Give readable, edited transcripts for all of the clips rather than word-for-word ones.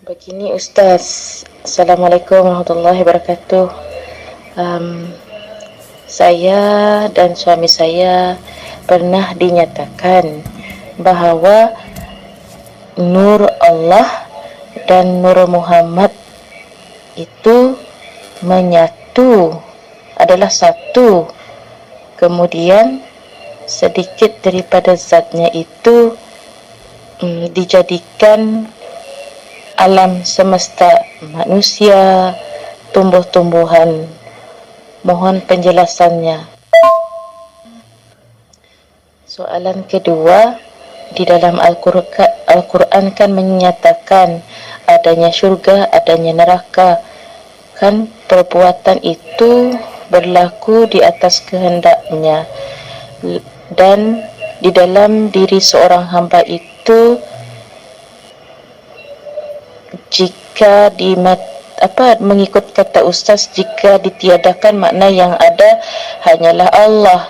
Begini Ustaz, Assalamualaikum warahmatullahi wabarakatuh. Saya dan suami saya pernah dinyatakan bahawa Nur Allah dan Nur Muhammad itu menyatu, adalah satu. Kemudian sedikit daripada zatnya itu dijadikan alam semesta, manusia, tumbuh-tumbuhan. Mohon penjelasannya. Soalan kedua, di dalam Al-Quran kan menyatakan adanya syurga, adanya neraka. Kan perbuatan itu berlaku di atas kehendaknya. Dan di dalam diri seorang hamba itu, jika mengikut kata Ustaz, jika ditiadakan, makna yang ada hanyalah Allah.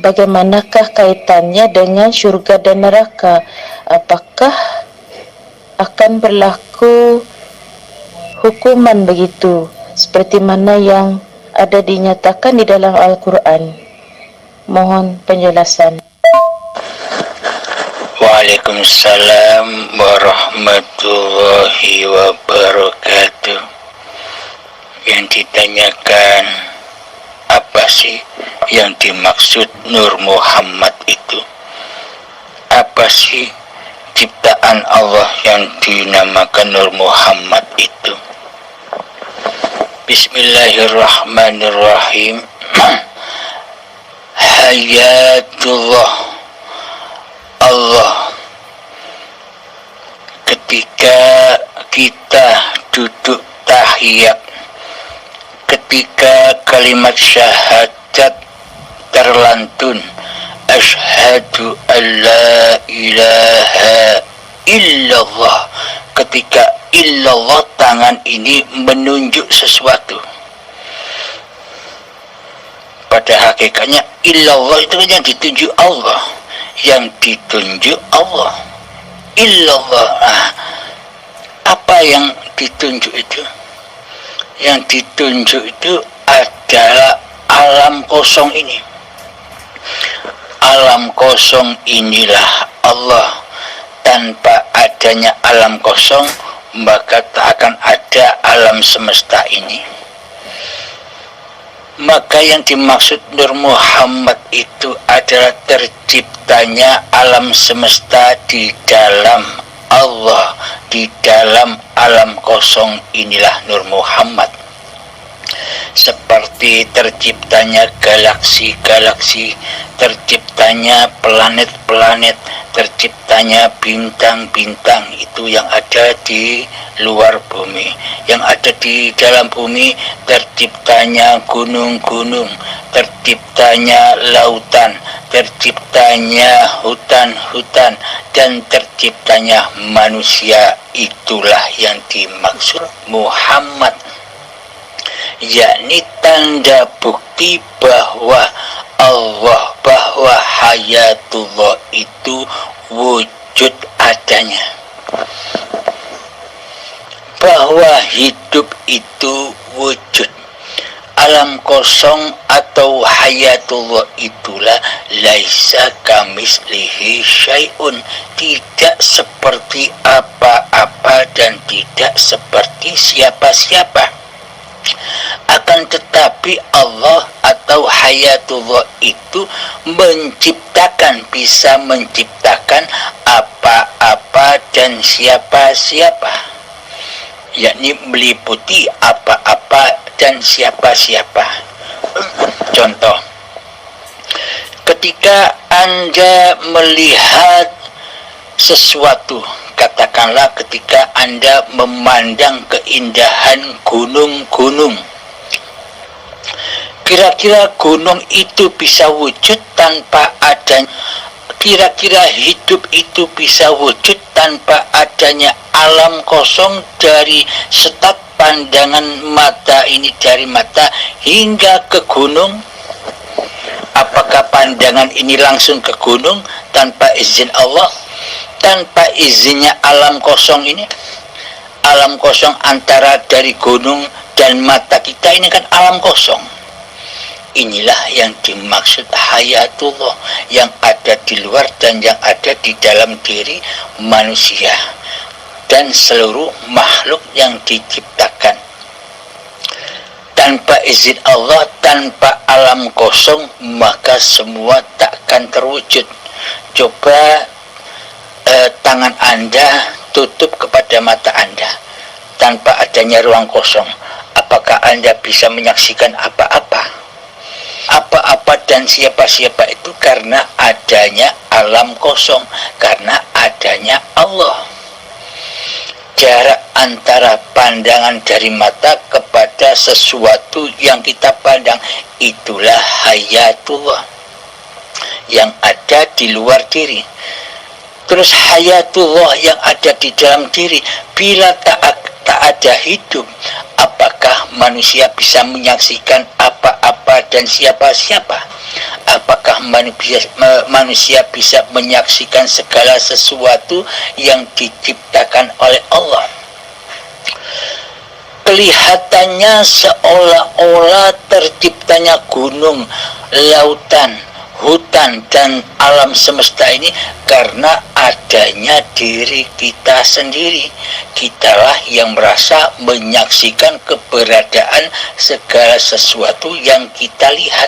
Bagaimanakah kaitannya dengan syurga dan neraka? Apakah akan berlaku hukuman begitu seperti mana yang ada dinyatakan di dalam Al-Quran? Mohon penjelasan. Waalaikumsalam warahmatullahi wabarakatuh. Yang ditanyakan, apa sih yang dimaksud Nur Muhammad itu? Apa sih ciptaan Allah yang dinamakan Nur Muhammad itu? Bismillahirrahmanirrahim. Hayatullah Allah. Ketika kita duduk tahiyat, ketika kalimat syahadat terlantun, asyhadu an la ilaha illallah, ketika illallah, tangan ini menunjuk sesuatu. Pada hakikatnya illallah itu yang ditunjuk Allah, yang ditunjuk Allah. Illallah. Apa yang ditunjuk itu? Yang ditunjuk itu adalah alam kosong ini. Alam kosong inilah Allah. Tanpa adanya alam kosong, maka tak akan ada alam semesta ini. Maka yang dimaksud Nur Muhammad itu adalah terciptanya alam semesta di dalam Allah, di dalam alam kosong inilah Nur Muhammad. Seperti terciptanya galaksi-galaksi, terciptanya planet-planet, terciptanya bintang-bintang itu yang ada di luar bumi. Yang ada di dalam bumi, terciptanya gunung-gunung, terciptanya lautan, terciptanya hutan-hutan, dan terciptanya manusia. Itulah yang dimaksud Muhammad, yakni tanda bukti bahwa Allah, bahwa hayatullah itu wujud adanya, bahwa hidup itu wujud. Alam kosong atau hayatullah itulah laisa kamislihi syai'un, tidak seperti apa-apa dan tidak seperti siapa-siapa. Akan tetapi Allah atau hayatullah itu menciptakan, bisa menciptakan apa-apa dan siapa-siapa, yakni meliputi apa-apa dan siapa-siapa. Contoh, ketika Anda melihat sesuatu, katakanlah ketika Anda memandang keindahan gunung-gunung, kira-kira gunung itu bisa wujud tanpa adanya, kira-kira hidup itu bisa wujud tanpa adanya alam kosong dari setat pandangan mata ini, dari mata hingga ke gunung? Apakah pandangan ini langsung ke gunung tanpa izin Allah? tanpa izinnya alam kosong ini, alam kosong antara dari gunung dan mata kita ini kan alam kosong. Inilah yang dimaksud hayatullah, yang ada di luar dan yang ada di dalam diri manusia dan seluruh makhluk yang diciptakan. Tanpa izin Allah, tanpa alam kosong, maka semua takkan terwujud. Coba tangan Anda tutup kepada mata Anda tanpa adanya ruang kosong. Apakah Anda bisa menyaksikan apa-apa? Apa-apa dan siapa-siapa itu karena adanya alam kosong, karena adanya Allah. Jarak antara pandangan dari mata kepada sesuatu yang kita pandang, itulah hayatullah yang ada di luar diri. Terus hayatullah yang ada di dalam diri, bila tak ada hidup, apakah manusia bisa menyaksikan apa-apa dan siapa-siapa? Apakah manusia bisa menyaksikan segala sesuatu yang diciptakan oleh Allah? Kelihatannya seolah-olah terciptanya gunung, lautan, hutan, dan alam semesta ini karena adanya diri kita sendiri. Kitalah yang merasa menyaksikan keberadaan segala sesuatu yang kita lihat.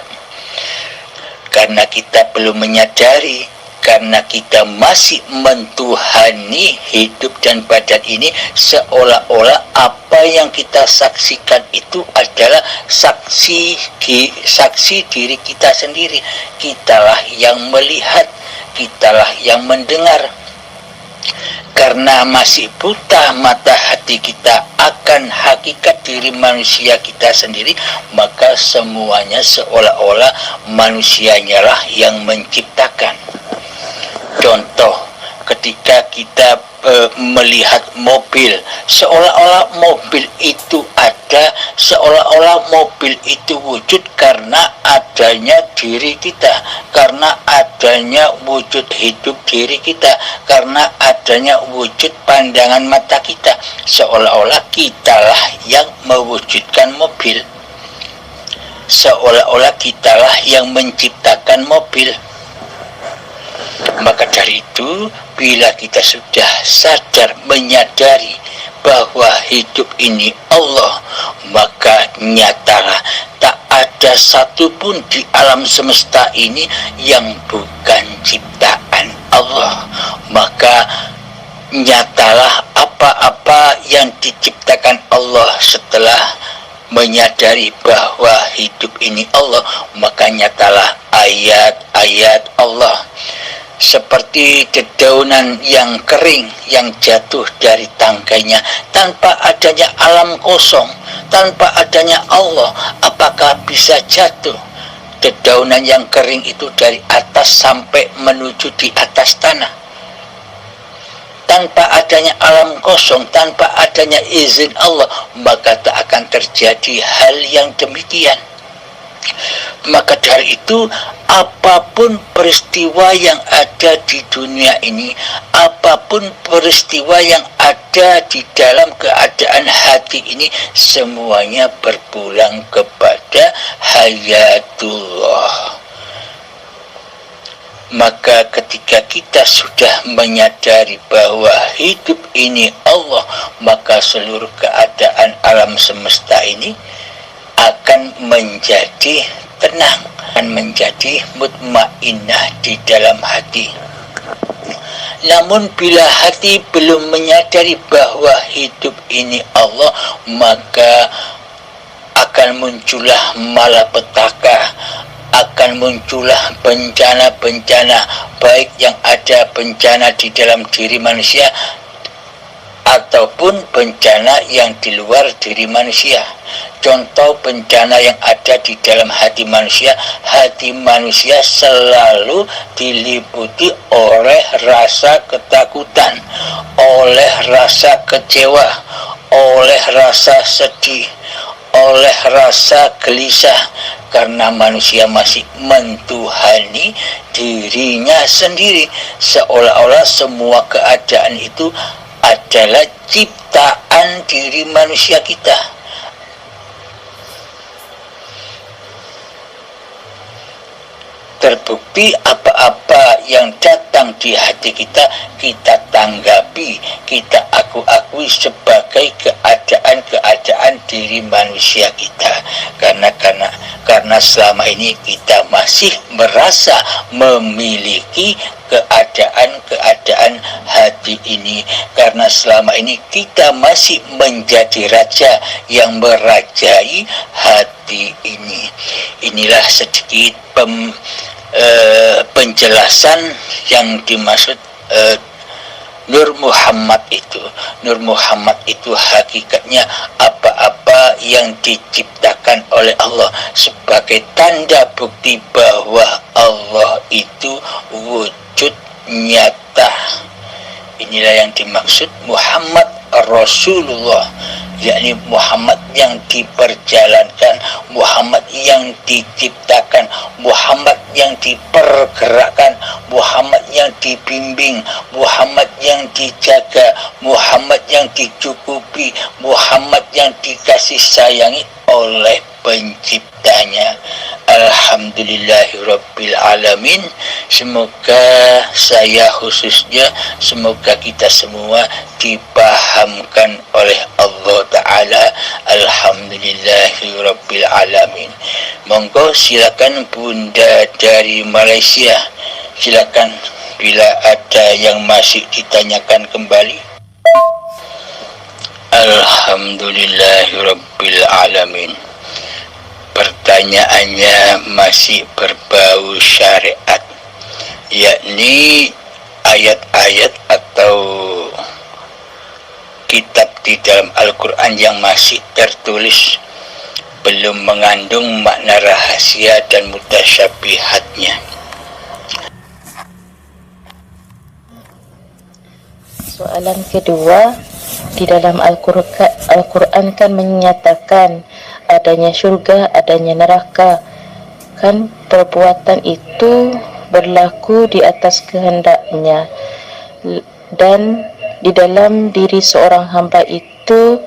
Karena kita belum menyadari, karena kita masih mentuhani hidup dan badan ini, seolah-olah apa yang kita saksikan itu adalah saksi diri kita sendiri. Kitalah yang melihat, kitalah yang mendengar. Karena masih buta mata hati kita akan hakikat diri manusia kita sendiri, maka semuanya seolah-olah manusianya lah yang menciptakan. Contoh, ketika kita melihat mobil, seolah-olah mobil itu ada, seolah-olah mobil itu wujud karena adanya diri kita, karena adanya wujud hidup diri kita, karena adanya wujud pandangan mata kita. Seolah-olah kitalah yang mewujudkan mobil, seolah-olah kitalah yang menciptakan mobil. Maka dari itu, bila kita sudah sadar, menyadari bahwa hidup ini Allah, maka nyatalah tak ada satupun di alam semesta ini yang bukan ciptaan Allah. Maka nyatalah apa-apa yang diciptakan Allah setelah menyadari bahwa hidup ini Allah, maka nyatalah ayat-ayat Allah. Seperti dedaunan yang kering yang jatuh dari tangganya, tanpa adanya alam kosong, tanpa adanya Allah, apakah bisa jatuh? Dedaunan yang kering itu dari atas sampai menuju di atas tanah. Tanpa adanya alam kosong, tanpa adanya izin Allah, maka tak akan terjadi hal yang demikian. Maka dari itu, apapun peristiwa yang ada di dunia ini, apapun peristiwa yang ada di dalam keadaan hati ini, semuanya berpulang kepada hayatullah. Maka ketika kita sudah menyadari bahwa hidup ini Allah, maka seluruh keadaan alam semesta ini akan menjadi tenang, akan menjadi mutmainnah di dalam hati. Namun bila hati belum menyadari bahwa hidup ini Allah, maka akan muncullah malapetaka, akan muncullah bencana-bencana, baik yang ada bencana di dalam diri manusia ataupun bencana yang di luar diri manusia. Contoh bencana yang ada di dalam hati manusia selalu diliputi oleh rasa ketakutan, oleh rasa kecewa, oleh rasa sedih, oleh rasa gelisah karena manusia masih mentuhani dirinya sendiri, seolah-olah semua keadaan itu adalah ciptaan diri manusia kita. Terbukti apa-apa yang datang di hati kita, kita tanggapi, kita akui sebagai keadaan diri manusia kita. Karena selama ini kita masih merasa memiliki keadaan hati ini, karena selama ini kita masih menjadi raja yang merajai hati ini. Inilah sedikit penjelasan yang dimaksud Nur Muhammad itu. Nur Muhammad itu hakikatnya apa-apa yang diciptakan oleh Allah sebagai tanda bukti bahwa Allah itu wujud nyata. Inilah yang dimaksud Muhammad Rasulullah, yakni Muhammad yang diperjalankan, Muhammad yang diciptakan, Muhammad yang dipergerakkan, Muhammad yang dibimbing, Muhammad yang dijaga, Muhammad yang dicukupi, Muhammad yang dikasih sayangi oleh penciptanya. Alhamdulillahirabbil alamin. Semoga saya khususnya, semoga kita semua dipahamkan oleh Allah Ta'ala. Alhamdulillahirabbil alamin. Monggo silakan Bunda dari Malaysia, silakan bila ada yang masih ditanyakan kembali. Alhamdulillahirabbil alamin. Pertanyaannya masih berbau syariat, yakni ayat-ayat atau kitab di dalam Al-Quran yang masih tertulis belum mengandung makna rahasia dan mutasyabihatnya. Soalan kedua, di dalam Al-Quran kan menyatakan adanya syurga, adanya neraka. Kan perbuatan itu berlaku di atas kehendaknya, dan di dalam diri seorang hamba itu,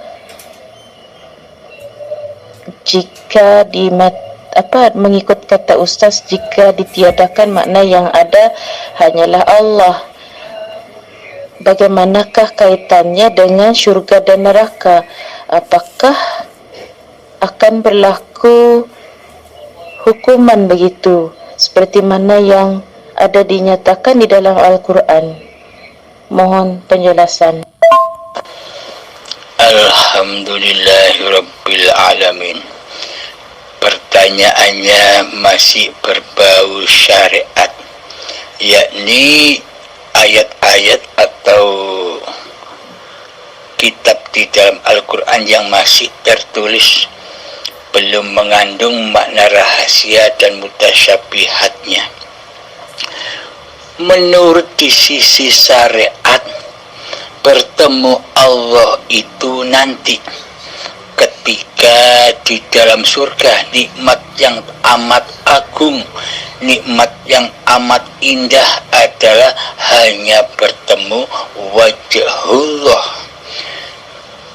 jika mengikut kata Ustaz, jika ditiadakan makna yang ada hanyalah Allah. Bagaimanakah kaitannya dengan syurga dan neraka? Apakah akan berlaku hukuman begitu seperti mana yang ada dinyatakan di dalam Al-Quran? Mohon penjelasan. Alhamdulillahirabbil alamin. Pertanyaannya masih berbau syariat, yakni ayat-ayat atau kitab di dalam Al-Quran yang masih tertulis belum mengandung makna rahasia dan mutasyabihatnya. Menurut di sisi syariat, bertemu Allah itu nanti ketika di dalam surga, nikmat yang amat agung, nikmat yang amat indah adalah hanya bertemu wajhullah.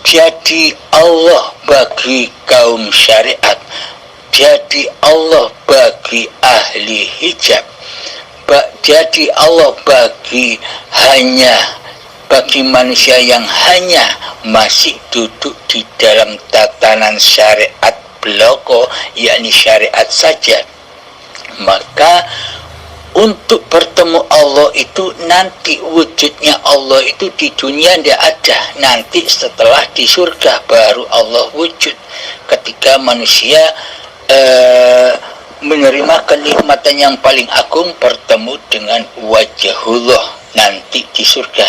Jadi Allah bagi kaum syariat, jadi Allah bagi ahli hijab, jadi Allah bagi manusia yang hanya masih duduk di dalam tatanan syariat beloko, yakni syariat saja. Maka untuk bertemu Allah itu nanti wujudnya Allah itu di dunia tidak ada. Nanti setelah di surga baru Allah wujud. Ketika manusia menerima kenikmatan yang paling agung, bertemu dengan wajhullah nanti di surga.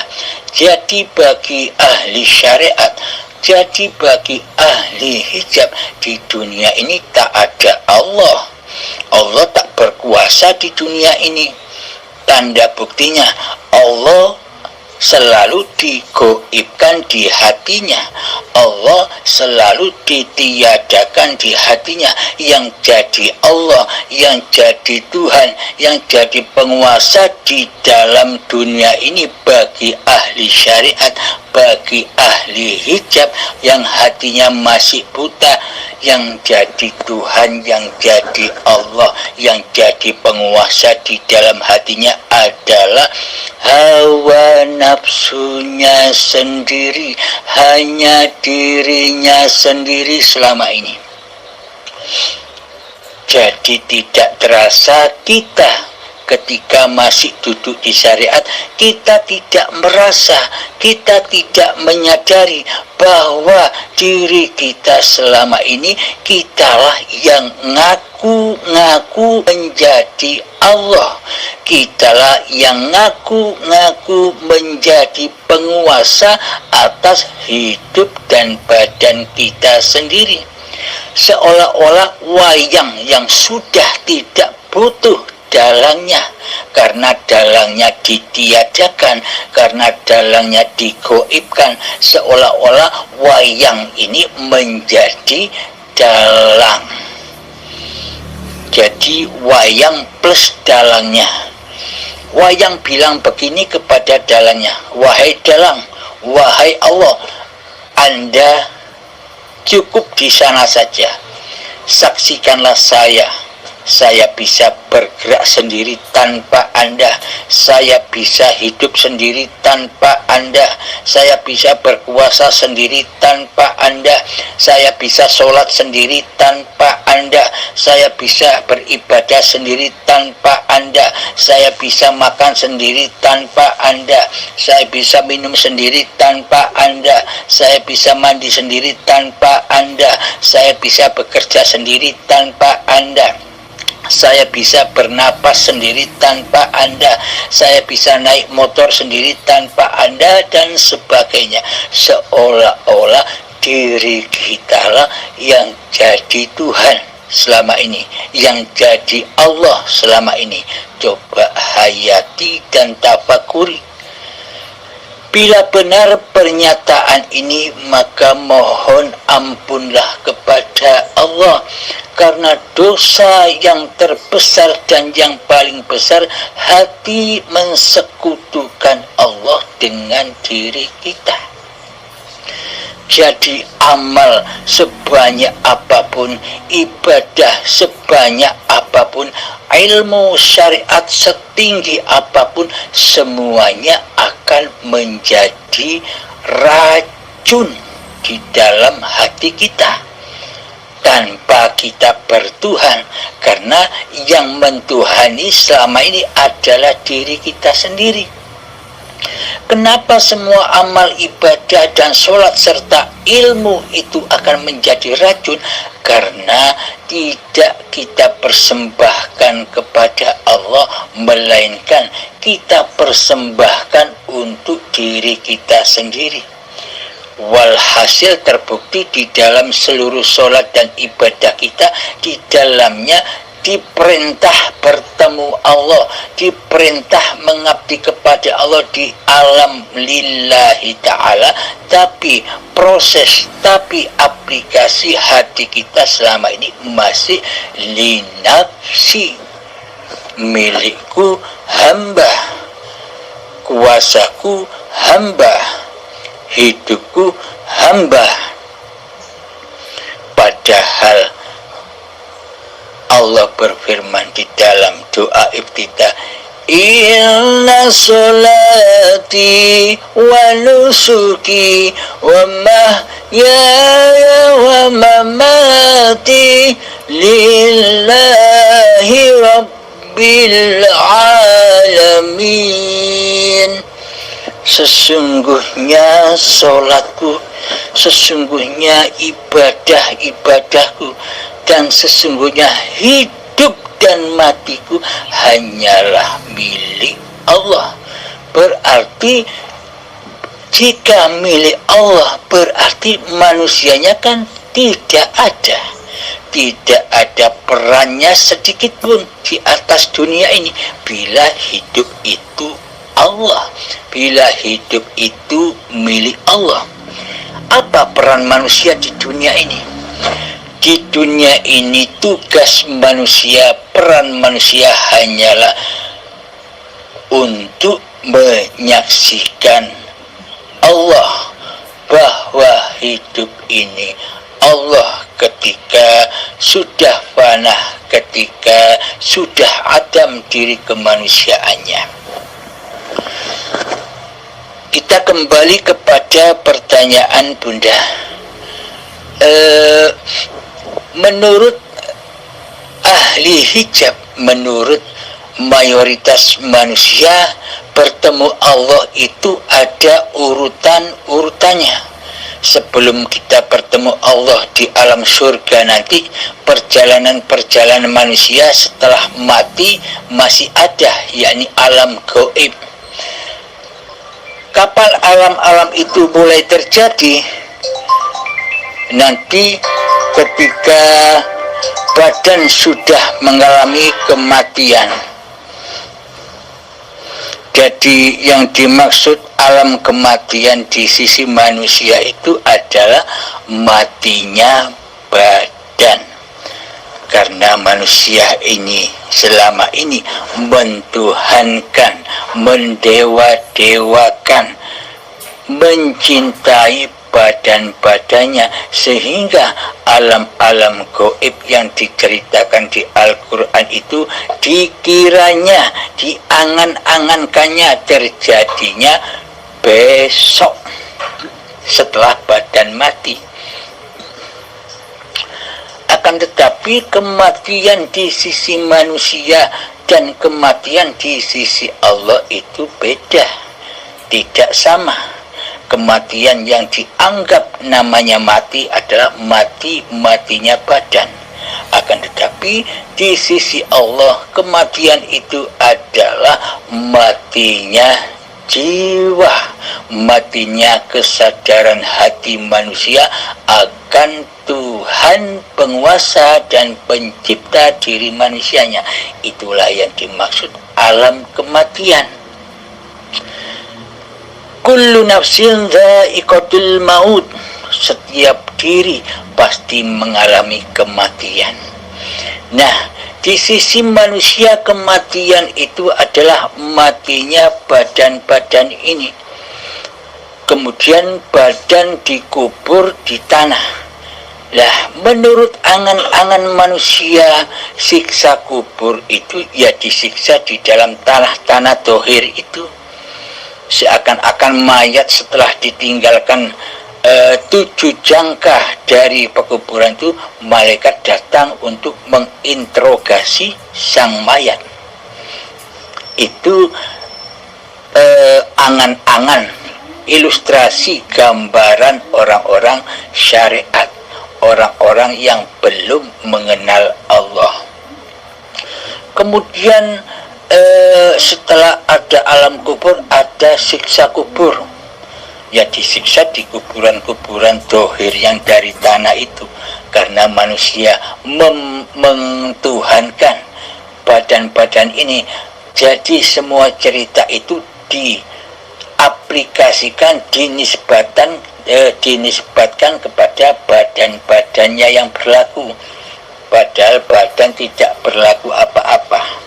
Jadi bagi ahli syariat, jadi bagi ahli hijab, di dunia ini tak ada Allah. Allah tak berkuasa di dunia ini. Tanda buktinya Allah selalu digoibkan di hatinya. Allah selalu ditiadakan di hatinya. Yang jadi Allah, yang jadi Tuhan, yang jadi penguasa di dalam dunia ini bagi ahli syariat, bagi ahli hijab yang hatinya masih buta, yang jadi Tuhan, yang jadi Allah, yang jadi penguasa di dalam hatinya adalah hawa nafsunya sendiri, hanya dirinya sendiri selama ini. Jadi tidak terasa kita ketika masih duduk di syariat, kita tidak merasa, kita tidak menyadari bahwa diri kita selama ini kitalah yang ngaku-ngaku menjadi Allah. Kitalah yang ngaku-ngaku menjadi penguasa atas hidup dan badan kita sendiri. Seolah-olah wayang yang sudah tidak butuh dalangnya, karena dalangnya ditiadakan, karena dalangnya digoibkan, seolah-olah wayang ini menjadi dalang. Jadi wayang plus dalangnya. Wayang bilang begini kepada dalangnya, wahai dalang, wahai Allah, Anda cukup di sana saja, saksikanlah saya bisa bergerak sendiri tanpa Anda, saya bisa hidup sendiri tanpa Anda, saya bisa berkuasa sendiri tanpa Anda, saya bisa sholat sendiri tanpa Anda, saya bisa beribadah sendiri tanpa Anda, saya bisa makan sendiri tanpa Anda, saya bisa minum sendiri tanpa Anda, saya bisa mandi sendiri tanpa Anda, saya bisa bekerja sendiri tanpa Anda, saya bisa bernapas sendiri tanpa Anda, saya bisa naik motor sendiri tanpa Anda, dan sebagainya. Seolah-olah diri kita lah yang jadi Tuhan selama ini, yang jadi Allah selama ini. Coba hayati dan tafakuri. Bila benar pernyataan ini, maka mohon ampunlah kepada Allah, karena dosa yang terbesar dan yang paling besar, hati mensekutukan Allah dengan diri kita. Jadi amal sebanyak apapun, ibadah sebanyak apapun, ilmu syariat setinggi apapun, semuanya akan menjadi racun di dalam hati kita tanpa kita bertuhan, karena yang mentuhani selama ini adalah diri kita sendiri. Kenapa semua amal ibadah dan sholat serta ilmu itu akan menjadi racun? Karena tidak kita persembahkan kepada Allah, melainkan kita persembahkan untuk diri kita sendiri. Walhasil terbukti di dalam seluruh sholat dan ibadah kita, di dalamnya diperintah bertemu Allah, diperintah mengabdi kepada Allah di alam lillahi ta'ala, tapi proses, tapi aplikasi hati kita selama ini masih linafsi, milikku hamba, kuasaku hamba, hidupku hamba. Padahal Allah berfirman di dalam doa iftitah, inna sholati wa nusuki wa mahyaya wa mamati lillahi rabbil alamin. Sesungguhnya sholatku, sesungguhnya ibadah-ibadahku, dan sesungguhnya hidup dan matiku hanyalah milik Allah. Berarti jika milik Allah, berarti manusianya kan tidak ada. Tidak ada perannya sedikit pun di atas dunia ini bila hidup itu Allah, bila hidup itu milik Allah. Apa peran manusia di dunia ini? Di dunia ini tugas manusia, peran manusia hanyalah untuk menyaksikan Allah, bahwa hidup ini Allah ketika sudah fana, ketika sudah adam diri kemanusiaannya. Kita kembali kepada pertanyaan Bunda. Menurut ahli hijab, menurut mayoritas manusia, bertemu Allah itu ada urutannya. Sebelum kita bertemu Allah di alam surga nanti, perjalanan manusia setelah mati masih ada, yakni alam gaib. Kapan alam-alam itu mulai terjadi? Nanti ketika badan sudah mengalami kematian. Jadi yang dimaksud alam kematian di sisi manusia itu adalah matinya badan. Karena manusia ini selama ini mentuhankan, mendewa-dewakan, mencintai badan-badannya, sehingga alam-alam gaib yang diceritakan di Al-Quran itu dikiranya, diangan-angankannya terjadinya besok setelah badan mati. Akan tetapi kematian di sisi manusia dan kematian di sisi Allah itu beda, tidak sama. Kematian yang dianggap namanya mati adalah matinya badan. Akan tetapi di sisi Allah kematian itu adalah matinya jiwa, matinya kesadaran hati manusia akan Tuhan penguasa dan pencipta diri manusianya. Itulah yang dimaksud alam kematian. Kullu nafsin dha'iqatul maut. Setiap diri pasti mengalami kematian. Nah, di sisi manusia kematian itu adalah matinya badan-badan ini. Kemudian badan dikubur di tanah. Lah, menurut angan-angan manusia, siksa kubur itu ya disiksa di dalam tanah dohir itu. Seakan-akan mayat setelah ditinggalkan 7 jangkah dari pekuburan itu, malaikat datang untuk menginterogasi sang mayat. Itu angan-angan, ilustrasi gambaran orang-orang syariat, orang-orang yang belum mengenal Allah. Kemudian setelah ada alam kubur, ada siksa kubur. Ya disiksa di kuburan-kuburan dohir yang dari tanah itu. Karena manusia mentuhankan badan-badan ini. Jadi semua cerita itu diaplikasikan, dinisbatkan kepada badan-badannya yang berlaku. Padahal badan tidak berlaku apa-apa.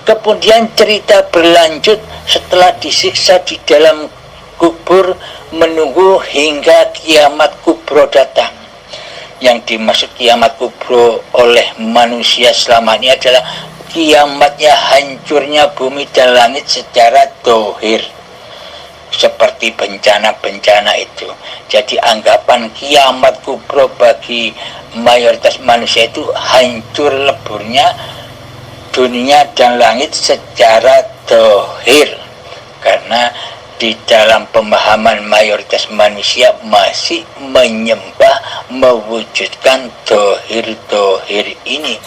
Kemudian cerita berlanjut setelah disiksa di dalam kubur, menunggu hingga kiamat kubro datang. Yang dimaksud kiamat kubro oleh manusia selama ini adalah kiamatnya hancurnya bumi dan langit secara dohir, seperti bencana-bencana itu. Jadi anggapan kiamat kubro bagi mayoritas manusia itu hancur leburnya dunia dan langit secara dohir. Karena di dalam pemahaman mayoritas manusia masih menyembah, mewujudkan dohir-dohir ini.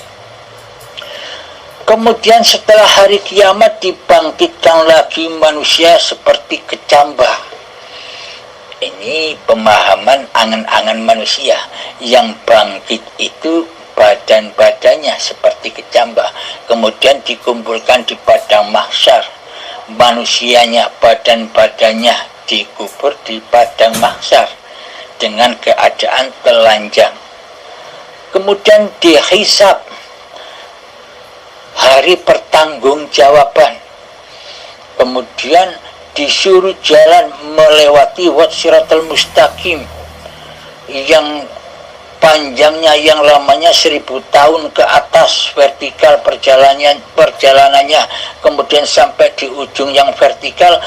Kemudian setelah hari kiamat dibangkitkan lagi manusia seperti kecambah. Ini pemahaman angan-angan manusia. Yang bangkit itu badan-badannya seperti kecambah, kemudian dikumpulkan di padang mahsyar. manusianya, badan-badannya dikubur di padang mahsyar dengan keadaan telanjang. Kemudian dihisab, hari pertanggungjawaban. Kemudian disuruh jalan melewati Siratal Mustaqim yang panjangnya, yang lamanya 1000 tahun ke atas vertikal perjalanannya, kemudian sampai di ujung yang vertikal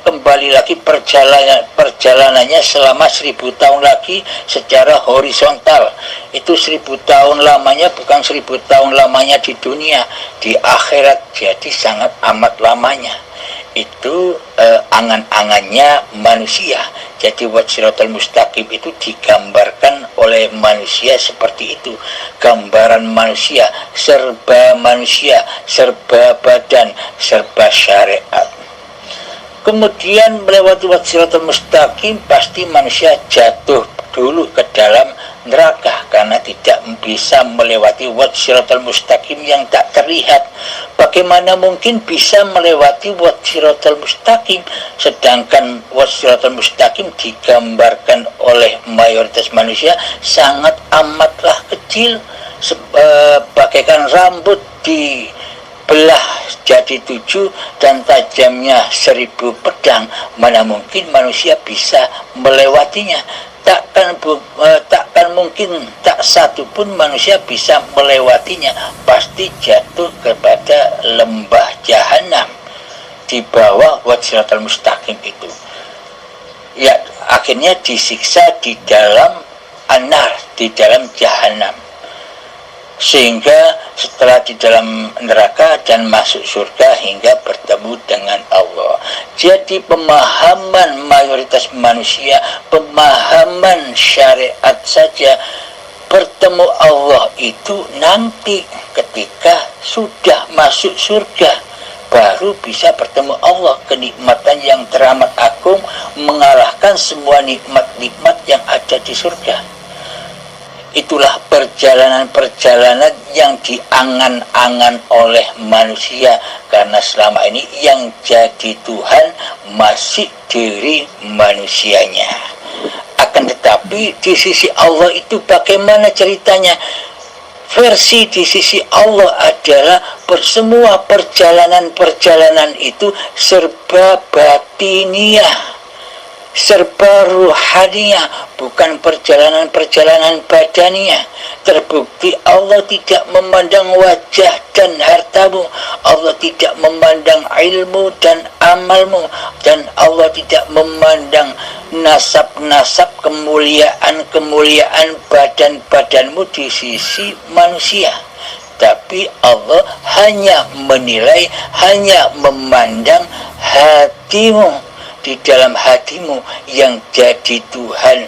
kembali lagi perjalanannya selama 1000 tahun lagi secara horizontal. Itu 1000 tahun lamanya, bukan 1000 tahun lamanya di dunia, di akhirat, jadi sangat amat lamanya. Itu angan-angannya manusia. Jadi Siratal Mustaqim itu digambarkan oleh manusia seperti itu. Gambaran manusia, serba badan, serba syariat. Kemudian melewati Siratal Mustaqim, pasti manusia jatuh dulu ke dalam neraka karena tidak bisa melewati Siratal Mustaqim yang tak terlihat. Bagaimana mungkin bisa melewati Siratal Mustaqim, sedangkan Siratal Mustaqim digambarkan oleh mayoritas manusia sangat amatlah kecil, bagaikan rambut dibelah jadi 7 dan tajamnya 1000 pedang. Mana mungkin manusia bisa melewatinya? Takkan mungkin, tak satu pun manusia bisa melewatinya. Pasti jatuh kepada lembah jahanam di bawah Siratal Mustaqim itu. Ya, akhirnya disiksa di dalam anar, di dalam jahanam. Sehingga setelah di dalam neraka dan masuk surga hingga bertemu dengan Allah. Jadi pemahaman mayoritas manusia, pemahaman syariat saja, bertemu Allah itu nanti ketika sudah masuk surga baru bisa bertemu Allah. Kenikmatan yang teramat agung mengalahkan semua nikmat-nikmat yang ada di surga. Itulah perjalanan-perjalanan yang diangan-angan oleh manusia, karena selama ini yang jadi Tuhan masih diri manusianya. Akan tetapi di sisi Allah itu bagaimana ceritanya? Versi di sisi Allah adalah semua perjalanan-perjalanan itu serba batiniah, serba ruhaniah, bukan perjalanan-perjalanan badaniah. Terbukti Allah tidak memandang wajah dan hartamu, Allah tidak memandang ilmu dan amalmu, dan Allah tidak memandang nasab-nasab, kemuliaan badan-badanmu di sisi manusia. Tapi Allah hanya menilai, hanya memandang hatimu. Di dalam hatimu yang jadi Tuhan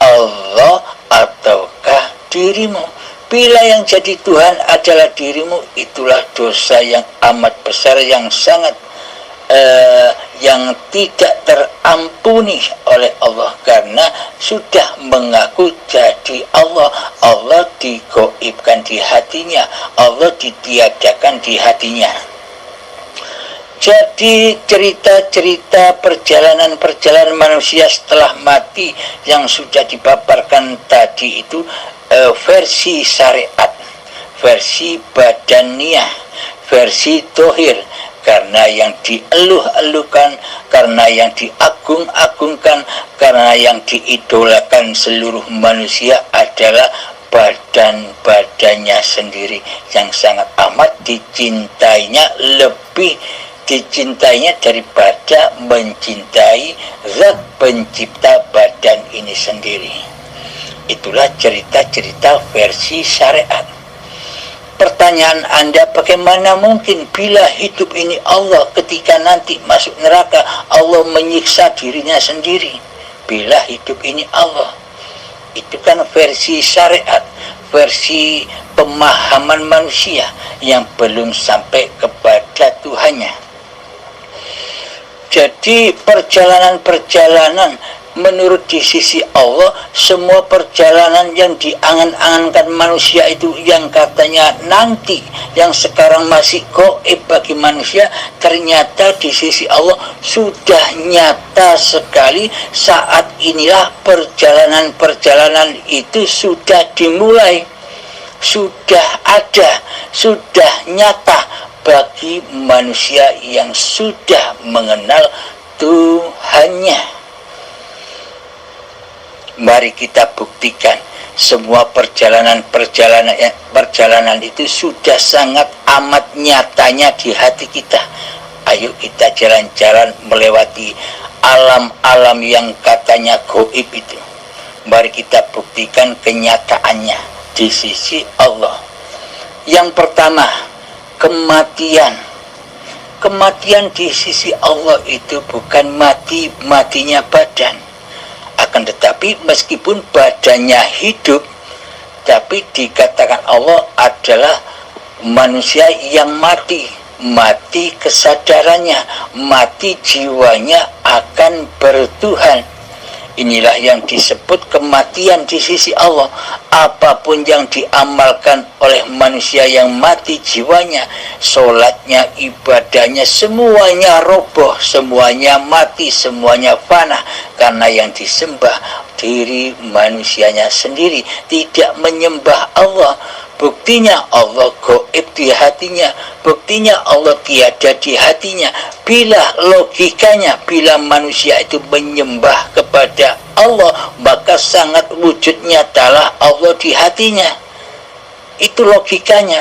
Allah ataukah dirimu. Bila yang jadi Tuhan adalah dirimu, itulah dosa yang amat besar, yang sangat yang tidak terampuni oleh Allah, karena sudah mengaku jadi Allah. Allah digoibkan di hatinya, Allah ditiadakan di hatinya. Jadi cerita-cerita perjalanan manusia setelah mati yang sudah dipaparkan tadi itu versi syariat, versi badaniah, versi dohir. Karena yang dieluh-elukan, karena yang diagung-agungkan, karena yang diidolakan seluruh manusia adalah badan-badannya sendiri, yang sangat amat dicintainya, lebih dicintainya daripada mencintai zat pencipta badan ini sendiri. Itulah cerita-cerita versi syariat. Pertanyaan Anda, bagaimana mungkin bila hidup ini Allah, ketika nanti masuk neraka Allah menyiksa dirinya sendiri? Bila hidup ini Allah, itu kan versi syariat, versi pemahaman manusia yang belum sampai kepada Tuhannya. Jadi perjalanan-perjalanan menurut di sisi Allah, semua perjalanan yang diangan-angankan manusia itu yang katanya nanti, yang sekarang masih gaib bagi manusia, ternyata di sisi Allah sudah nyata sekali. Saat inilah perjalanan-perjalanan itu sudah dimulai, sudah ada, sudah nyata bagi manusia yang sudah mengenal Tuhannya. Mari kita buktikan semua perjalanan itu sudah sangat amat nyatanya di hati kita. Ayo kita jalan-jalan melewati alam-alam yang katanya gaib itu. Mari kita buktikan kenyataannya di sisi Allah. Yang pertama, kematian. Kematian di sisi Allah itu bukan matinya badan. Akan tetapi meskipun badannya hidup, tapi dikatakan Allah adalah manusia yang mati kesadarannya, mati jiwanya akan bertuhan. Inilah yang disebut kematian di sisi Allah. Apapun yang diamalkan oleh manusia yang mati jiwanya, sholatnya, ibadahnya, semuanya roboh, semuanya mati, semuanya fana. Karena yang disembah diri manusianya sendiri, tidak menyembah Allah. Buktinya Allah gaib di hatinya, buktinya Allah tiada di hatinya. Bila logikanya, bila manusia itu menyembah kepada Allah, maka sangat wujud nyatalah Allah di hatinya. Itu logikanya.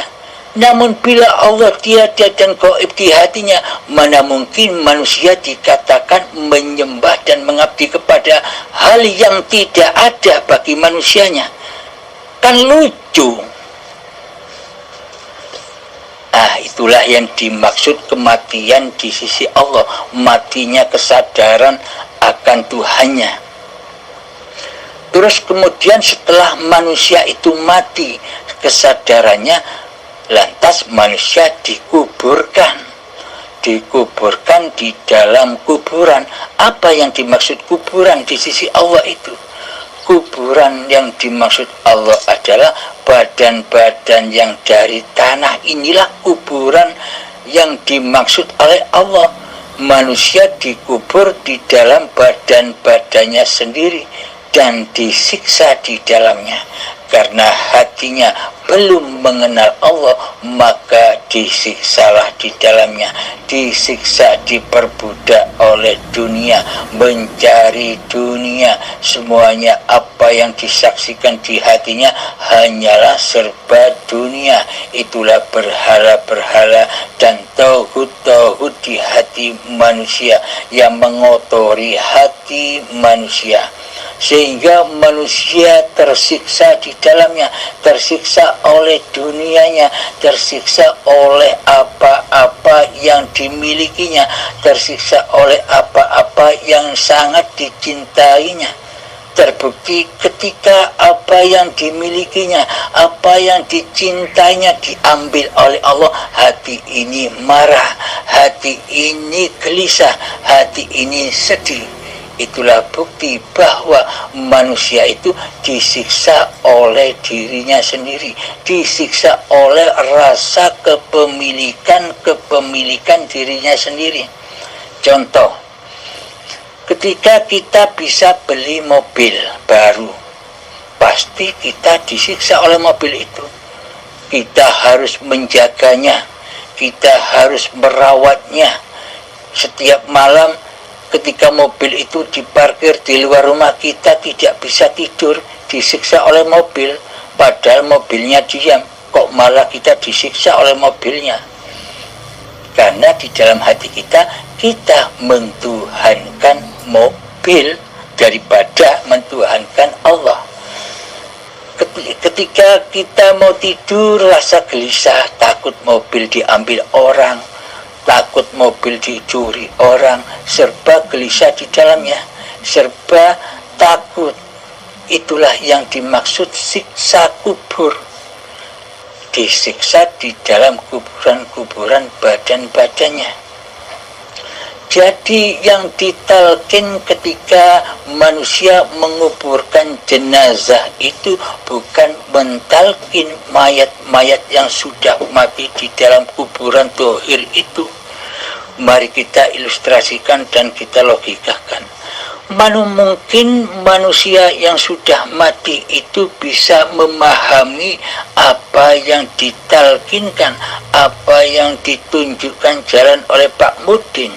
Namun bila Allah tiada dan gaib di hatinya, mana mungkin manusia dikatakan menyembah dan mengabdi kepada hal yang tidak ada bagi manusianya. Kan lucu. Itulah yang dimaksud kematian di sisi Allah, matinya kesadaran akan Tuhannya. Terus kemudian setelah manusia itu mati kesadarannya, lantas manusia dikuburkan di dalam kuburan. Apa yang dimaksud kuburan di sisi Allah itu? Kuburan yang dimaksud Allah adalah badan-badan yang dari tanah. Inilah kuburan yang dimaksud oleh Allah. Manusia dikubur di dalam badan-badannya sendiri dan disiksa di dalamnya. Karena hatinya belum mengenal Allah, maka disiksalah di dalamnya. Disiksa, diperbudak oleh dunia, mencari dunia. Semuanya apa yang disaksikan di hatinya hanyalah serba dunia. Itulah berhala-berhala dan tauhid-tauhid di hati manusia yang mengotori hati manusia. Sehingga manusia tersiksa di dalamnya, tersiksa oleh dunianya, tersiksa oleh apa-apa yang dimilikinya, tersiksa oleh apa-apa yang sangat dicintainya. Terbukti ketika apa yang dimilikinya, apa yang dicintainya diambil oleh Allah, hati ini marah, hati ini gelisah, hati ini sedih. Itulah bukti bahwa manusia itu disiksa oleh dirinya sendiri, disiksa oleh rasa kepemilikan dirinya sendiri. Contoh, ketika kita bisa beli mobil baru, pasti kita disiksa oleh mobil itu. Kita harus menjaganya, kita harus merawatnya. Setiap malam ketika mobil itu diparkir di luar rumah, kita tidak bisa tidur, disiksa oleh mobil, padahal mobilnya diam. Kok malah kita disiksa oleh mobilnya? Karena di dalam hati kita mentuhankan mobil daripada mentuhankan Allah. Ketika kita mau tidur, rasa gelisah, takut mobil diambil orang, takut mobil dicuri orang, serba gelisah di dalamnya, serba takut. Itulah yang dimaksud siksa kubur. Disiksa di dalam kuburan-kuburan badan-badannya. Jadi yang ditalkin ketika manusia menguburkan jenazah itu bukan mentalkin mayat-mayat yang sudah mati di dalam kuburan dohir itu. Mari kita ilustrasikan dan kita logikakan. Mana mungkin manusia yang sudah mati itu bisa memahami apa yang ditalkinkan, apa yang ditunjukkan jalan oleh Pak Mudin.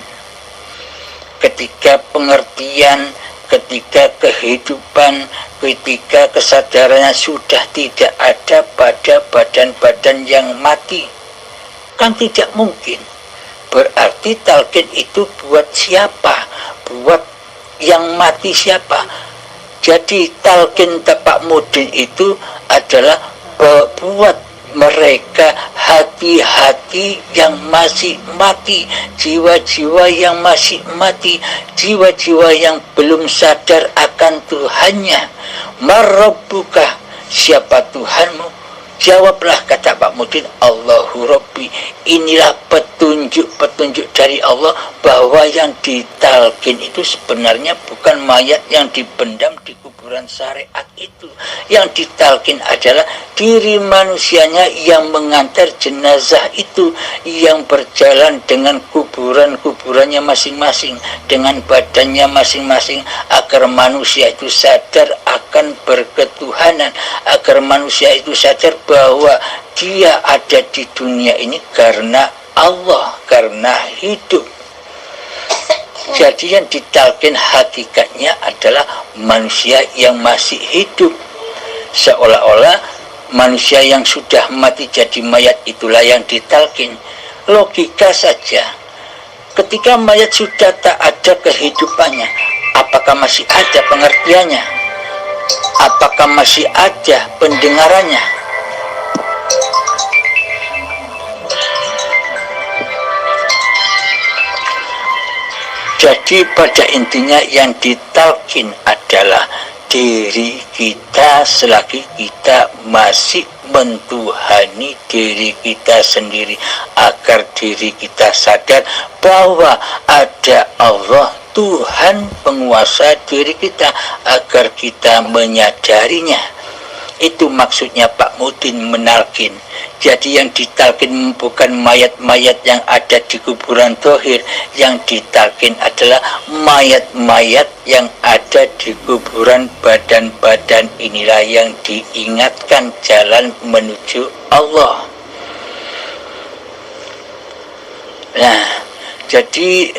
Ketika pengertian, ketika kehidupan, ketika kesadarannya sudah tidak ada pada badan-badan yang mati, kan tidak mungkin. Berarti talqin itu buat siapa? Buat yang mati siapa? Jadi talqin Pak Mudin itu adalah buat mereka hati-hati yang masih mati, jiwa-jiwa yang masih mati, jiwa-jiwa yang belum sadar akan Tuhannya. Marabbuka, siapa Tuhanmu? Jawablah, kata Pak Mudin, Allahu Rabbi. Inilah petunjuk-petunjuk dari Allah bahwa yang ditalkin itu sebenarnya bukan mayat yang dipendam di kuburan syariat itu. Yang ditalkin adalah diri manusianya yang mengantar jenazah itu, yang berjalan dengan kuburannya masing-masing, dengan badannya masing-masing, agar manusia itu sadar akan berketuhanan, agar manusia itu sadar bahwa dia ada di dunia ini karena Allah, karena hidup. Jadi yang ditalkin hakikatnya adalah manusia yang masih hidup. Seolah-olah manusia yang sudah mati jadi mayat itulah yang ditalkin. Logika saja. Ketika mayat sudah tak ada kehidupannya, apakah masih ada pengertiannya? Apakah masih ada pendengarannya? Jadi pada intinya yang ditalkin adalah diri kita selagi kita masih mentuhani diri kita sendiri, agar diri kita sadar bahwa ada Allah, Tuhan penguasa diri kita, agar kita menyadarinya. Itu maksudnya Pak Mudin menalkin. Jadi yang ditalkin bukan mayat-mayat yang ada di kuburan dohir. Yang ditalkin adalah mayat-mayat yang ada di kuburan badan-badan inilah yang diingatkan jalan menuju Allah. Nah, jadi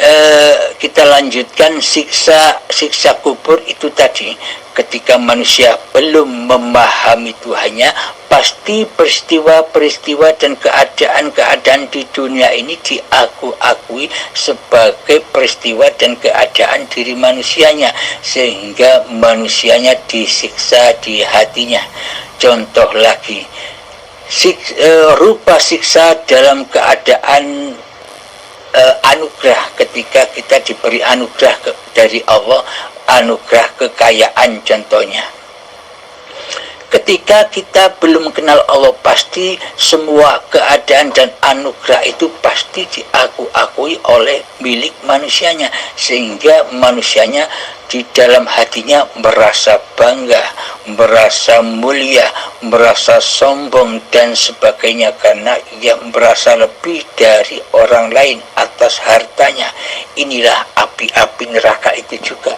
kita lanjutkan siksa kubur itu tadi. Ketika manusia belum memahami Tuhannya, pasti peristiwa-peristiwa dan keadaan-keadaan di dunia ini diakui sebagai peristiwa dan keadaan diri manusianya, sehingga manusianya disiksa di hatinya. Contoh lagi, rupa siksa dalam keadaan anugerah, ketika kita diberi anugerah dari Allah, anugerah kekayaan contohnya. Ketika kita belum kenal Allah, pasti semua keadaan dan anugerah itu pasti diakui oleh milik manusianya, sehingga manusianya di dalam hatinya merasa bangga, merasa mulia, merasa sombong dan sebagainya, karena ia merasa lebih dari orang lain atas hartanya. Inilah api-api neraka itu juga.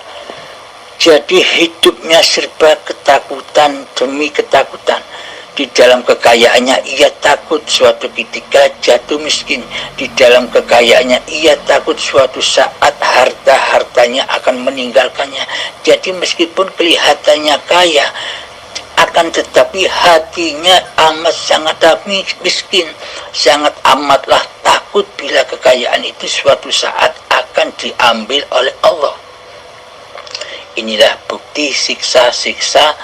Jadi hidupnya serba ketakutan demi ketakutan. Di dalam kekayaannya ia takut suatu ketika jatuh miskin. Di dalam kekayaannya ia takut suatu saat harta-hartanya akan meninggalkannya. Jadi meskipun kelihatannya kaya, akan tetapi hatinya amat sangat miskin, sangat amatlah takut bila kekayaan itu suatu saat akan diambil oleh Allah. Inilah bukti siksa-siksa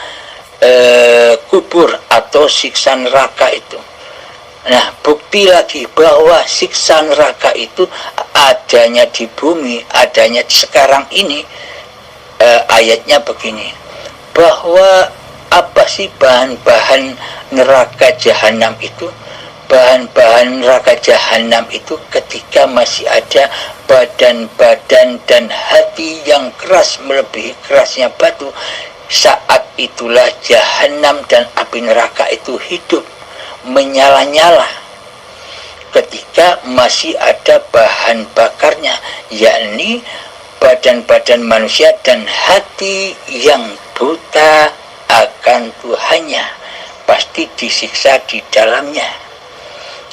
kubur atau siksa neraka itu. Nah, bukti lagi bahwa siksa neraka itu adanya di bumi, adanya sekarang ini. Ayatnya begini, bahwa apa sih bahan-bahan neraka jahanam itu? bahan-bahan neraka jahanam itu ketika masih ada badan-badan dan hati yang keras melebihi kerasnya batu. Saat itulah jahanam dan api neraka itu hidup menyala-nyala ketika masih ada bahan bakarnya, yakni badan-badan manusia dan hati yang buta akan Tuhannya pasti disiksa di dalamnya.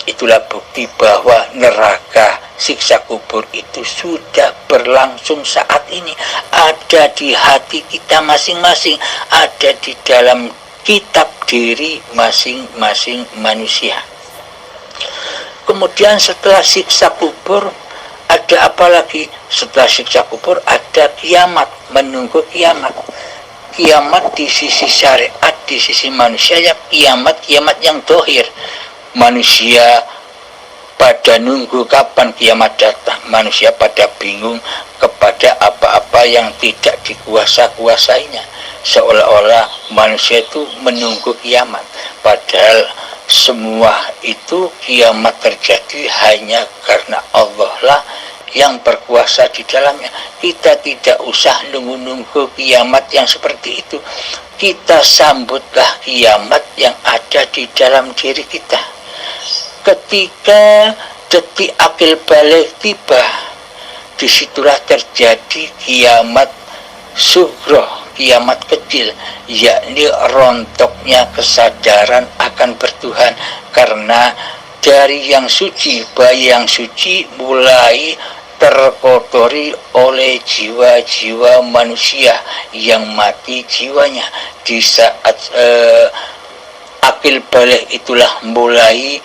Itulah bukti bahwa neraka siksa kubur itu sudah berlangsung saat ini, ada di hati kita masing-masing, ada di dalam kitab diri masing-masing manusia. Kemudian setelah siksa kubur ada apa lagi? Setelah siksa kubur ada kiamat, menunggu kiamat. Kiamat di sisi syariat, di sisi manusia ya kiamat yang dohir. Manusia pada nunggu kapan kiamat datang. Manusia pada bingung kepada apa-apa yang tidak dikuasainya. Seolah-olah manusia itu menunggu kiamat. Padahal semua itu kiamat terjadi hanya karena Allah lah yang berkuasa di dalamnya. Kita tidak usah nunggu-nunggu kiamat yang seperti itu. Kita sambutlah kiamat yang ada di dalam diri kita. Ketika detik akil balik tiba, disitulah terjadi kiamat sugro, kiamat kecil, yakni rontoknya kesadaran akan bertuhan. Karena dari yang suci, bayi yang suci mulai terkotori oleh jiwa-jiwa manusia yang mati jiwanya. Di saat akil balik itulah mulai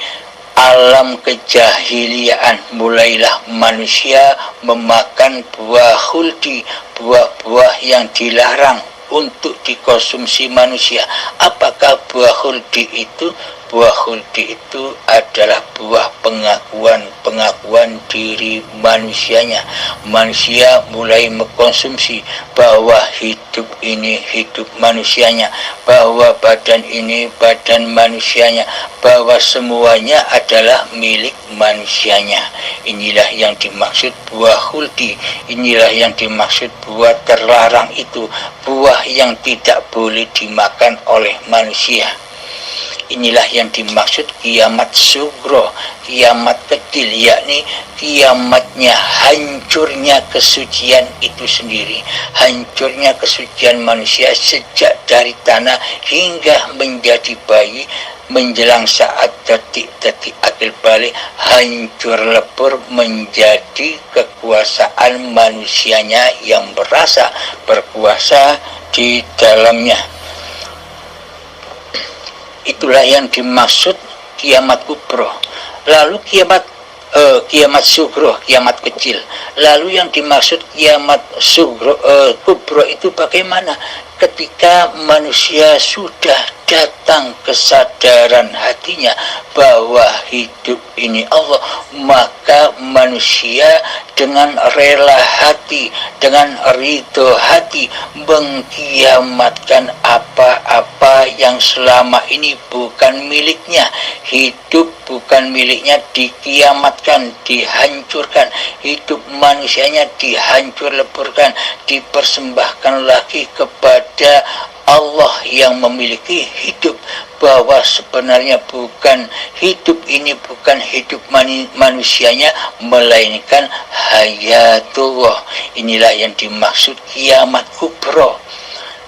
alam kejahiliaan, mulailah manusia memakan buah khuldi, buah-buah yang dilarang untuk dikonsumsi manusia. Apakah buah khuldi itu? Buah khuldi itu adalah buah pengakuan diri manusianya. Manusia mulai mengkonsumsi bahwa hidup ini hidup manusianya, bahwa badan ini badan manusianya, bahwa semuanya adalah milik manusianya. Inilah yang dimaksud buah khuldi, inilah yang dimaksud buah terlarang itu, buah yang tidak boleh dimakan oleh manusia. Inilah yang dimaksud kiamat sugro, kiamat kecil, yakni kiamatnya hancurnya kesucian itu sendiri, hancurnya kesucian manusia sejak dari tanah hingga menjadi bayi, menjelang saat detik-detik akil balik hancur lebur menjadi kekuasaan manusianya yang berasa berkuasa di dalamnya. Itulah yang dimaksud kiamat kubro. Lalu kiamat sugro, kiamat kecil. Lalu yang dimaksud kiamat sugro, kubro itu bagaimana? Ketika manusia sudah datang kesadaran hatinya bahwa hidup ini Allah, maka manusia dengan rela hati, dengan ridho hati mengkiamatkan apa-apa yang selama ini bukan miliknya. Hidup bukan miliknya dikiamatkan, dihancurkan. Hidup manusianya dihancur leburkan, dipersembahkan lagi kepada Allah yang memiliki hidup, bahwa sebenarnya bukan hidup ini bukan hidup manusianya, melainkan hayatullah. Inilah yang dimaksud kiamat kubro,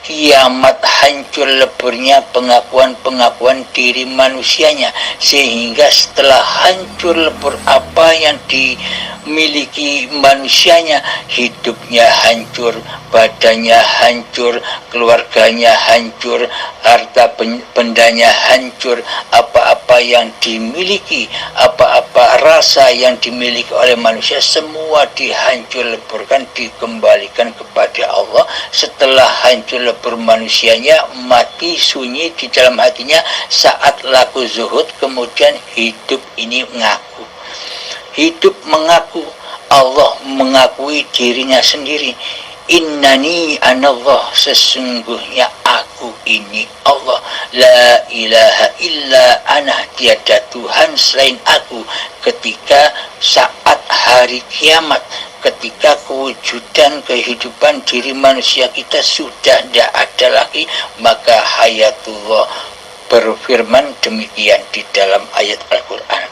kiamat hancur leburnya pengakuan diri manusianya, sehingga setelah hancur lebur apa yang dimiliki manusianya, hidupnya hancur, badannya hancur, keluarganya hancur, harta bendanya hancur, apa-apa yang dimiliki, apa-apa rasa yang dimiliki oleh manusia semua dihancur leburkan, dikembalikan kepada Allah. Setelah hancur lebur manusianya, mati sunyi di dalam hatinya, saat laku zuhud, kemudian hidup ini mengaku. Hidup mengaku, Allah mengakui dirinya sendiri. Innani anallah, sesungguhnya aku ini Allah. la ilaha illa ana, tiada Tuhan selain aku, ketika saat hari kiamat, ketika kewujudan kehidupan diri manusia kita sudah tidak ada lagi, maka hayatullah berfirman demikian di dalam ayat Al-Quran.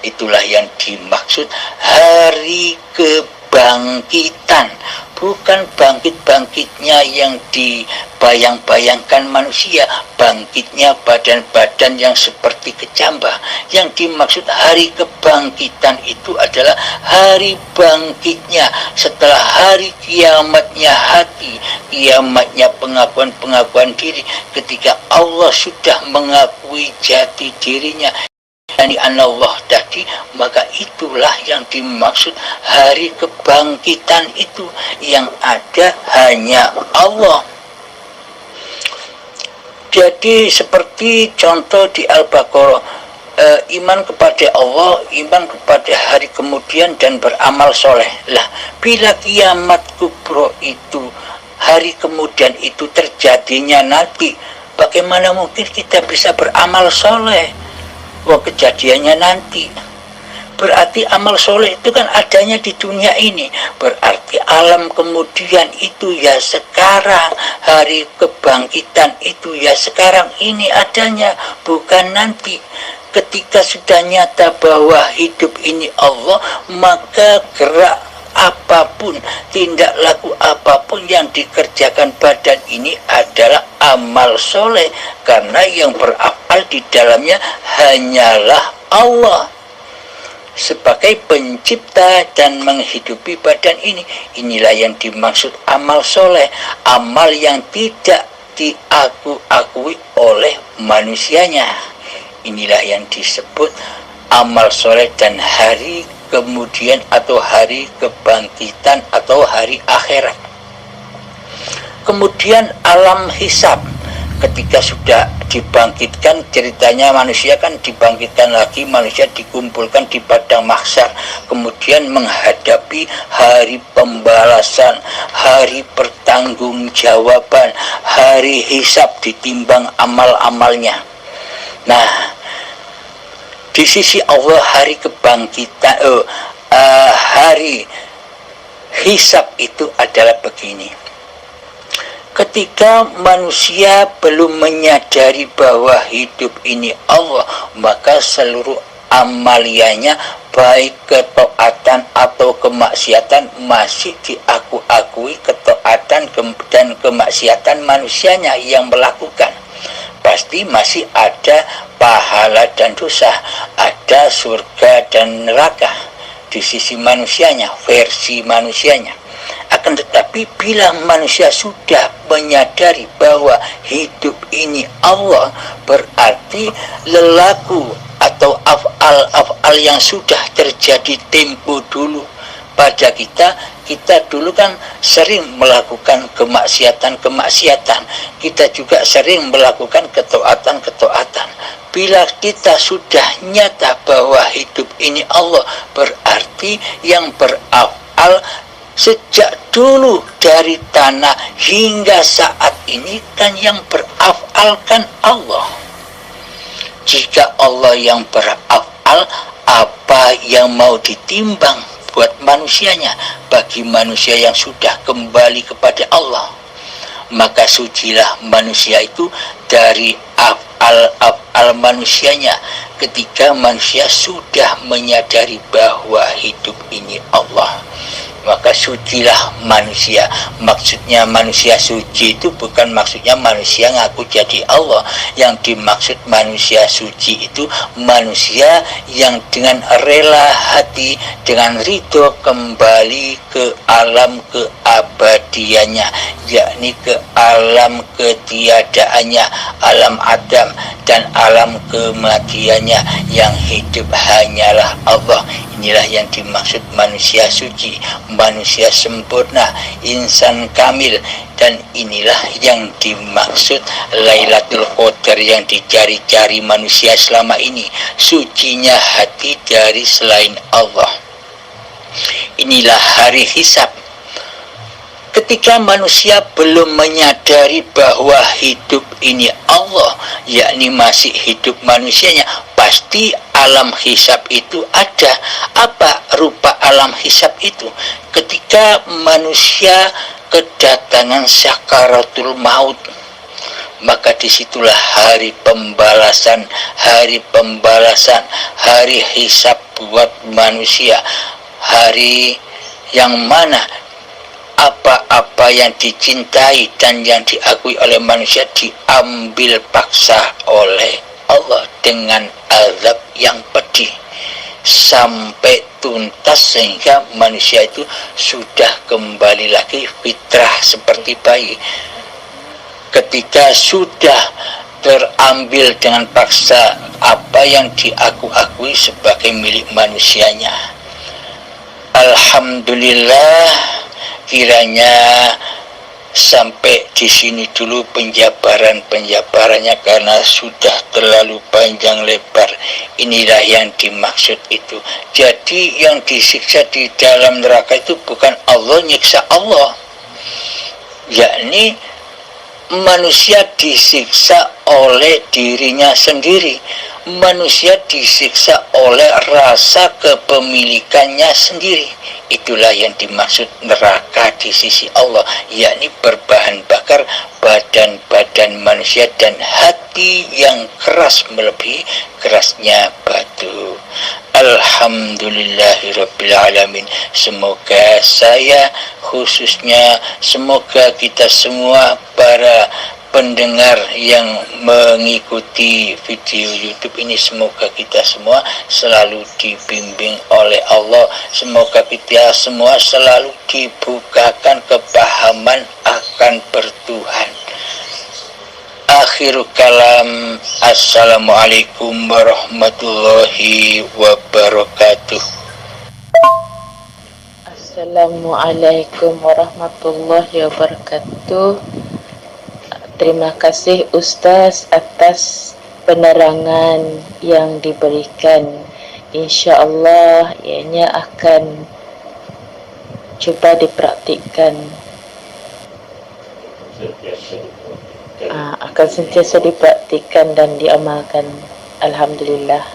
Itulah yang dimaksud hari kebangkitan, bukan bangkit-bangkitnya yang dibayang-bayangkan manusia, bangkitnya badan-badan yang seperti kecambah. Yang dimaksud hari kebangkitan itu adalah hari bangkitnya setelah hari kiamatnya hati, kiamatnya pengakuan-pengakuan diri, ketika Allah sudah mengakui jati dirinya, yani Allah tadi, maka itulah yang dimaksud hari kebangkitan itu, yang ada hanya Allah. Jadi seperti contoh di Al-Baqarah, iman kepada Allah, iman kepada hari kemudian, dan beramal soleh. Lah, bila kiamat kubro itu, hari kemudian itu terjadinya nanti, bagaimana mungkin kita bisa beramal soleh? Wah, kejadiannya nanti. Berarti amal soleh itu kan adanya di dunia ini. Berarti alam kemudian itu ya sekarang. Hari kebangkitan itu ya sekarang ini adanya, bukan nanti. Ketika sudah nyata bahwa hidup ini Allah, maka gerak apapun, tindak laku apapun yang dikerjakan badan ini adalah amal soleh, karena yang berafal di dalamnya hanyalah Allah sebagai pencipta dan menghidupi badan ini. Inilah yang dimaksud amal soleh, amal yang tidak diakui oleh manusianya. Inilah yang disebut amal soleh dan hari kemudian atau hari kebangkitan atau hari akhirat. Kemudian alam hisab, ketika sudah dibangkitkan, ceritanya manusia kan dibangkitkan lagi, manusia dikumpulkan di padang mahsyar, kemudian menghadapi hari pembalasan, hari pertanggungjawaban, hari hisab, ditimbang amal-amalnya. Nah, di sisi Allah hari kebangkitan, hari hisab itu adalah begini. Ketika manusia belum menyadari bahwa hidup ini Allah, maka seluruh amaliannya, baik ketaatan atau kemaksiatan, masih diakui ketaatan dan kemaksiatan manusianya yang melakukan. Pasti masih ada pahala dan dosa, ada surga dan neraka di sisi manusianya, versi manusianya. Akan tetapi bila manusia sudah menyadari bahwa hidup ini Allah, berarti lelaku atau af'al yang sudah terjadi tempo dulu pada kita dulu kan sering melakukan kemaksiatan, kita juga sering melakukan ketaatan. Bila kita sudah nyata bahwa hidup ini Allah, berarti yang beraf'al sejak dulu dari tanah hingga saat ini kan yang beraf'al kan Allah. Jika Allah yang beraf'al, apa yang mau ditimbang buat manusianya? Bagi manusia yang sudah kembali kepada Allah, maka sucilah manusia itu dari af'al manusianya ketika manusia sudah menyadari bahwa hidup ini Allah. Maka sucilah manusia. Maksudnya manusia suci itu bukan maksudnya manusia ngaku jadi Allah. Yang dimaksud manusia suci itu manusia yang dengan rela hati, dengan ridho kembali ke alam keabadiannya, yakni ke alam ketiadaannya, alam Adam, dan alam kematiannya, yang hidup hanyalah Allah. Inilah yang dimaksud manusia suci, manusia sempurna, insan kamil. Dan inilah yang dimaksud Lailatul Qadar yang dicari-cari manusia selama ini, sucinya hati dari selain Allah. Inilah hari hisab. ketika manusia belum menyadari bahwa hidup ini Allah, yakni masih hidup manusianya, pasti alam hisab itu ada. Apa rupa alam hisab itu? Ketika manusia kedatangan sakaratul maut, maka disitulah hari pembalasan, hari hisab buat manusia, hari yang mana apa-apa yang dicintai dan yang diakui oleh manusia diambil paksa oleh Allah dengan azab yang pedih sampai tuntas, sehingga manusia itu sudah kembali lagi fitrah seperti bayi. Ketika sudah terambil dengan paksa apa yang diakui sebagai milik manusianya, alhamdulillah, kiranya sampai di sini dulu penjabarannya karena sudah terlalu panjang lebar. Inilah yang dimaksud itu. Jadi yang disiksa di dalam neraka itu bukan Allah nyiksa Allah, yakni manusia disiksa oleh dirinya sendiri. Manusia disiksa oleh rasa kepemilikannya sendiri. Itulah yang dimaksud neraka di sisi Allah, yakni berbahan bakar badan-badan manusia dan hati yang keras melebihi kerasnya batu. Alhamdulillahirrabbilalamin. Semoga saya khususnya, semoga kita semua para pendengar yang mengikuti video YouTube ini, semoga kita semua selalu dibimbing oleh Allah. Semoga kita semua selalu dibukakan kepahaman akan bertuhan. Akhirul kalam, assalamualaikum warahmatullahi wabarakatuh. Assalamualaikum warahmatullahi wabarakatuh. Terima kasih Ustaz atas penerangan yang diberikan. InsyaAllah ianya akan cuba dipraktikkan. Akan sentiasa dipraktikkan dan diamalkan. Alhamdulillah.